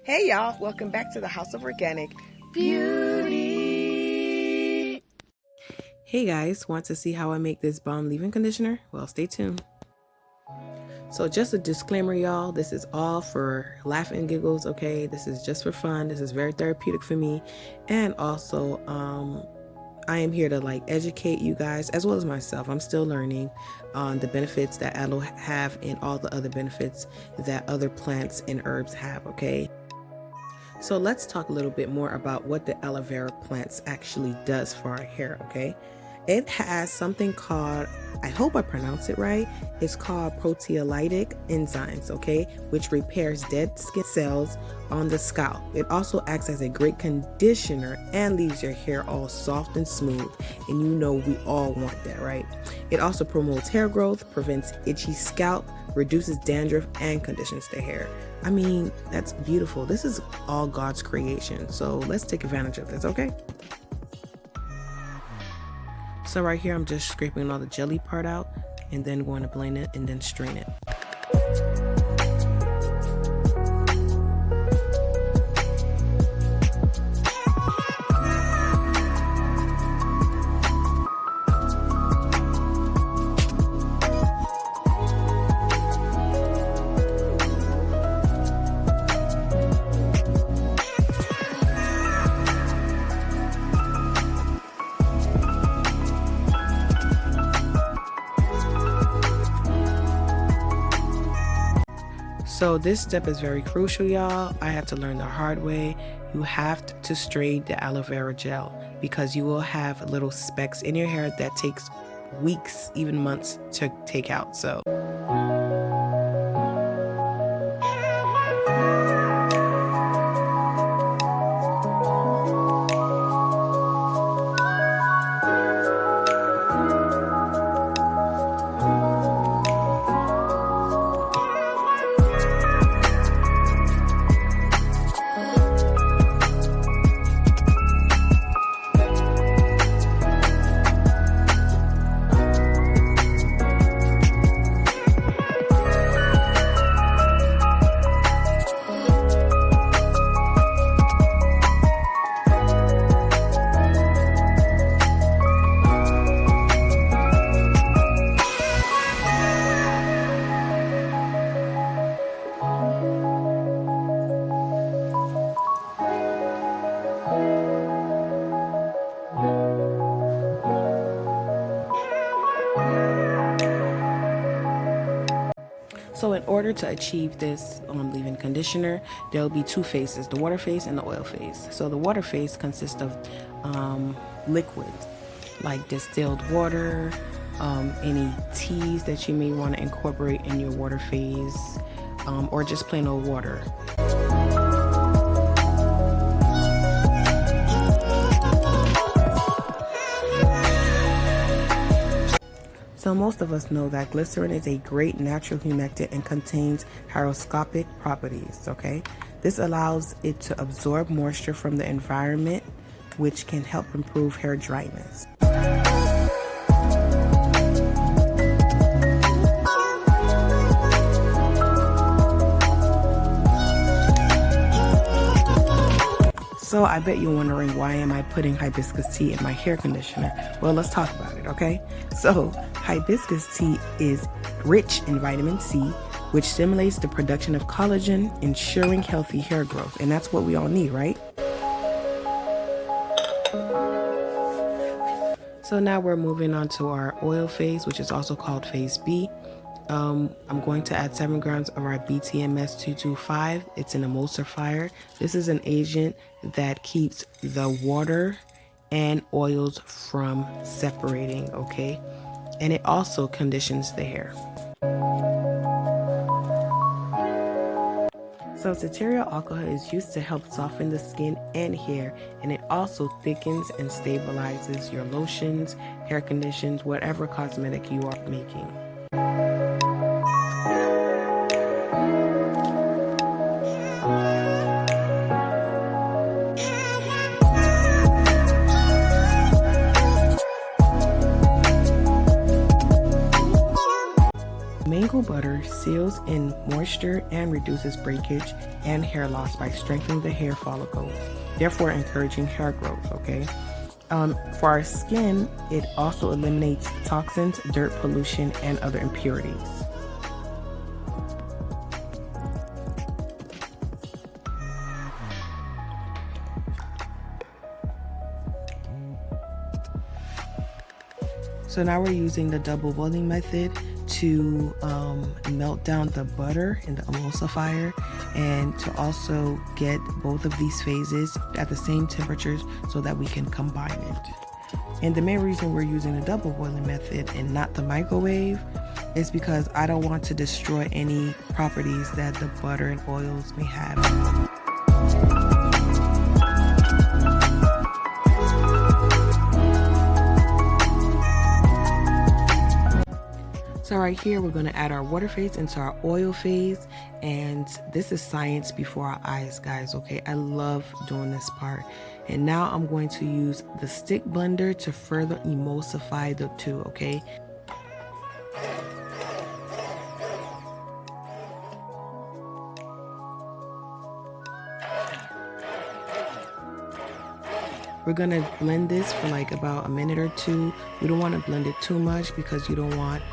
Hey y'all, welcome back to the House of Organic Beauty. Hey guys, want to see how I make this balm leave-in conditioner? Well, stay tuned. So just a disclaimer, y'all, this is all for laugh and giggles, okay? This is just for fun. This is very therapeutic for me. And also, I am here to educate you guys as well as myself. I'm still learning on the benefits that aloe have and all the other benefits that other plants and herbs have, okay? So let's talk a little bit more about what the aloe vera plants actually does for our hair, okay? It has something called, I hope I pronounce it right, it's called proteolytic enzymes, okay, which repairs dead skin cells on the scalp. It also acts as a great conditioner and leaves your hair all soft and smooth, and you know we all want that, right? It also promotes hair growth, prevents itchy scalp, reduces dandruff, and conditions the hair. I mean, that's beautiful. This is all God's creation, so let's take advantage of this, okay? So right here, I'm just scraping all the jelly part out and then going to blend it and then strain it. So this step is very crucial, y'all. I had to learn the hard way. You have to strain the aloe vera gel because you will have little specks in your hair that takes weeks, even months to take out. So in order to achieve this leave-in conditioner, there will be two phases, the water phase and the oil phase. So the water phase consists of liquids like distilled water, any teas that you may want to incorporate in your water phase, or just plain old water. So most of us know that glycerin is a great natural humectant and contains hygroscopic properties, okay? This allows it to absorb moisture from the environment, which can help improve hair dryness. So I bet you're wondering, why am I putting hibiscus tea in my hair conditioner? Well, let's talk about it, okay? So hibiscus tea is rich in vitamin C, which stimulates the production of collagen, ensuring healthy hair growth. And that's what we all need, right? So now we're moving on to our oil phase, which is also called phase B. I'm going to add 7 grams of our BTMS 225. It's an emulsifier. This is an agent that keeps the water and oils from separating, okay? And it also conditions the hair. So cetearyl alcohol is used to help soften the skin and hair, and it also thickens and stabilizes your lotions, hair conditions, whatever cosmetic you are making. Mango butter, seals in moisture and reduces breakage and hair loss by strengthening the hair follicles, therefore encouraging hair growth, okay? For our skin, it also eliminates toxins, dirt, pollution, and other impurities. So now we're using the double boiling method to melt down the butter in the emulsifier and to also get both of these phases at the same temperatures so that we can combine it. And the main reason we're using the double boiling method and not the microwave is because I don't want to destroy any properties that the butter and oils may have. So right here, we're going to add our water phase into our oil phase, and this is science before our eyes, guys, okay? I love doing this part. And now I'm going to use the stick blender to further emulsify the two, okay? We're gonna blend this for like about a minute or two. We don't want to blend it too much because you don't want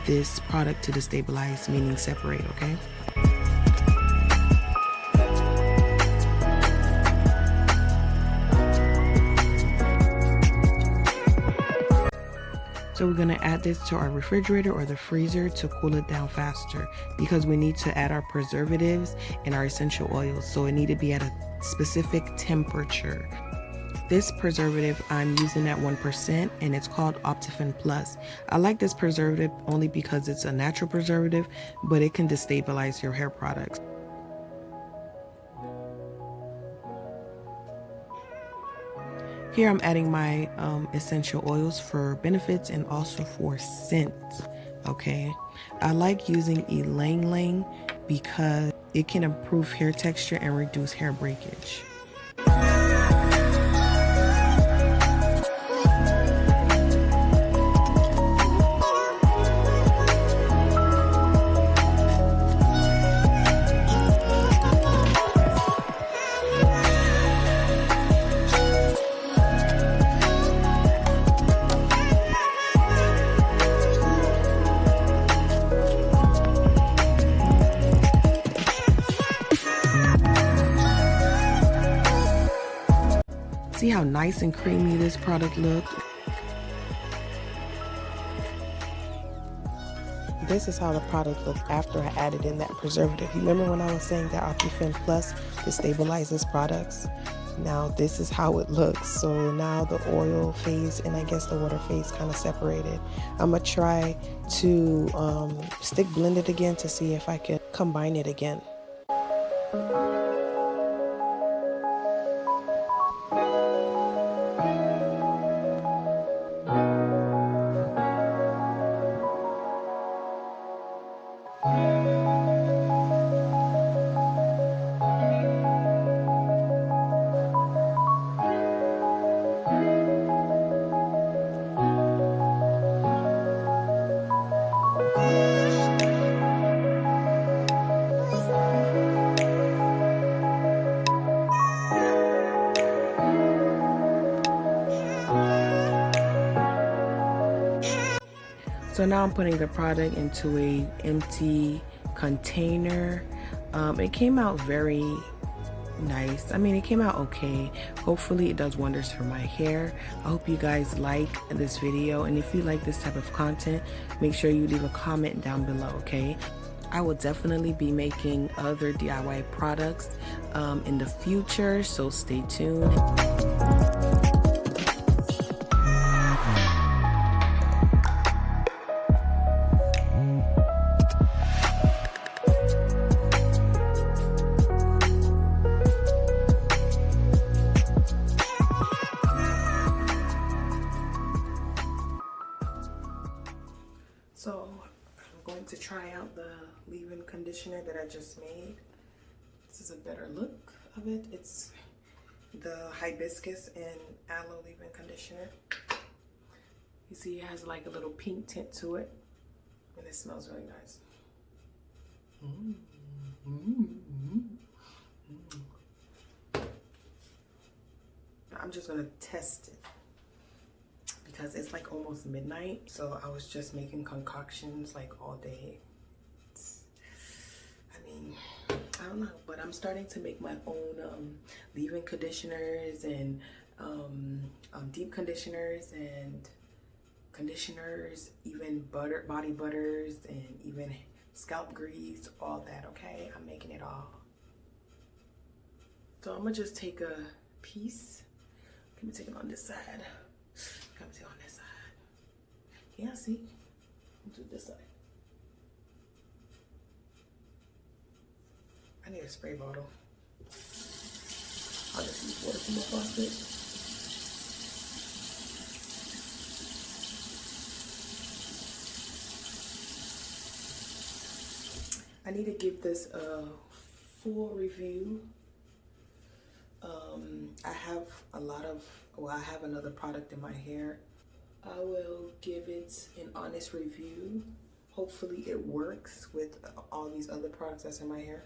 this product to destabilize, meaning separate, okay? So we're gonna add this to our refrigerator or the freezer to cool it down faster because we need to add our preservatives and our essential oils. So it need to be at a specific temperature. This preservative I'm using at 1% and it's called Optifin Plus. I like this preservative only because it's a natural preservative, but it can destabilize your hair products. Here I'm adding my essential oils for benefits and also for scent, okay? I like using ylang ylang because it can improve hair texture and reduce hair breakage. See how nice and creamy this product looks? This is how the product looked after I added in that preservative. You remember when I was saying that Optifin Plus destabilizes products? Now this is how it looks. So now the oil phase and I guess the water phase kind of separated. I'm gonna try to stick blend it again to see if I can combine it again. So now I'm putting the product into a empty container. It came out very nice. I mean, it came out okay. Hopefully it does wonders for my hair. I hope you guys like this video, and if you like this type of content, make sure you leave a comment down below, okay? I will definitely be making other DIY products in the future, so stay tuned. So I'm going to try out the leave-in conditioner that I just made. This is a better look of it. It's the Hibiscus and aloe leave-in conditioner. You see it has like a little pink tint to it, and it smells really nice. I'm just gonna test it because it's like almost midnight, so I was just making concoctions like all day. I mean, I don't know, but I'm starting to make my own leave-in conditioners and deep conditioners and conditioners, even body butters, and even scalp grease, all that. Okay, I'm making it all. So I'm gonna just take a piece. Let me take it on this side. Let me take it on this side. Yeah, see? Do this side. I need a spray bottle. I'll just use water from the faucet. I need to give this a full review. I have I have another product in my hair. I will give it an honest review. Hopefully it works with all these other products that's in my hair.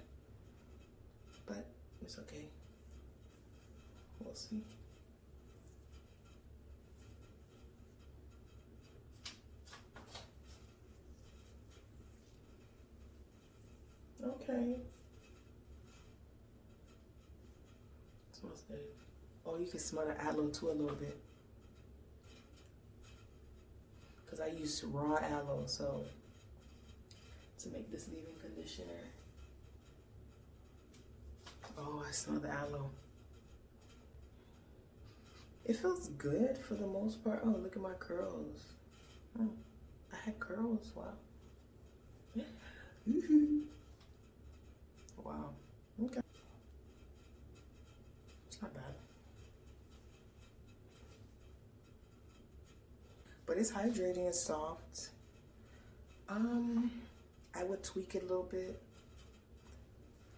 But it's okay. We'll see. Okay. Smells good. Oh, you can smell the aloe too a little bit. Because I use raw aloe, so to make this leave-in conditioner. Oh, I smell the aloe. It feels good for the most part. Oh, look at my curls. Oh, I had curls. Wow. Wow. Okay. It's not bad. But it's hydrating and soft. I would tweak it a little bit.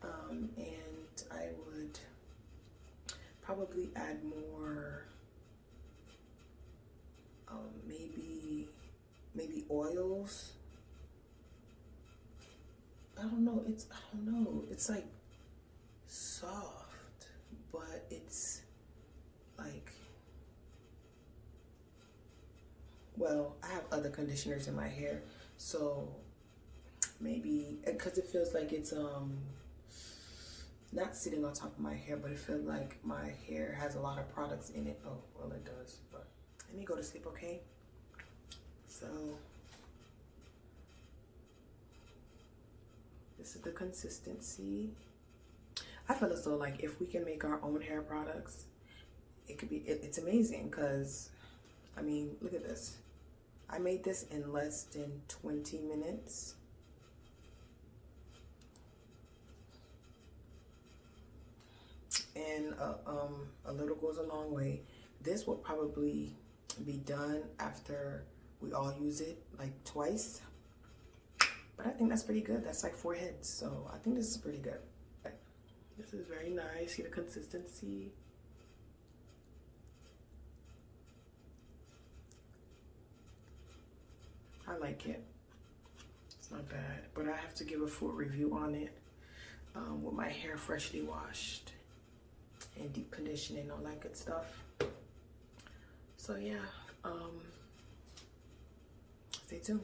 And I would probably add more, maybe oils. I don't know. It's like soft, but it's like, well, I have other conditioners in my hair, so maybe because it feels like it's not sitting on top of my hair, but it feels like my hair has a lot of products in it. Oh, well, it does, but let me go to sleep, okay? So this is the consistency. I feel as though like if we can make our own hair products, it could be, it's amazing, because I mean, look at this. I made this in less than 20 minutes. And a little goes a long way. This will probably be done after we all use it like twice. But I think that's pretty good. That's like 4 heads. So I think this is pretty good. This is very nice. See the consistency? I like it. It's not bad. But I have to give a full review on it with my hair freshly washed and deep conditioning and all that good stuff. So yeah, stay tuned.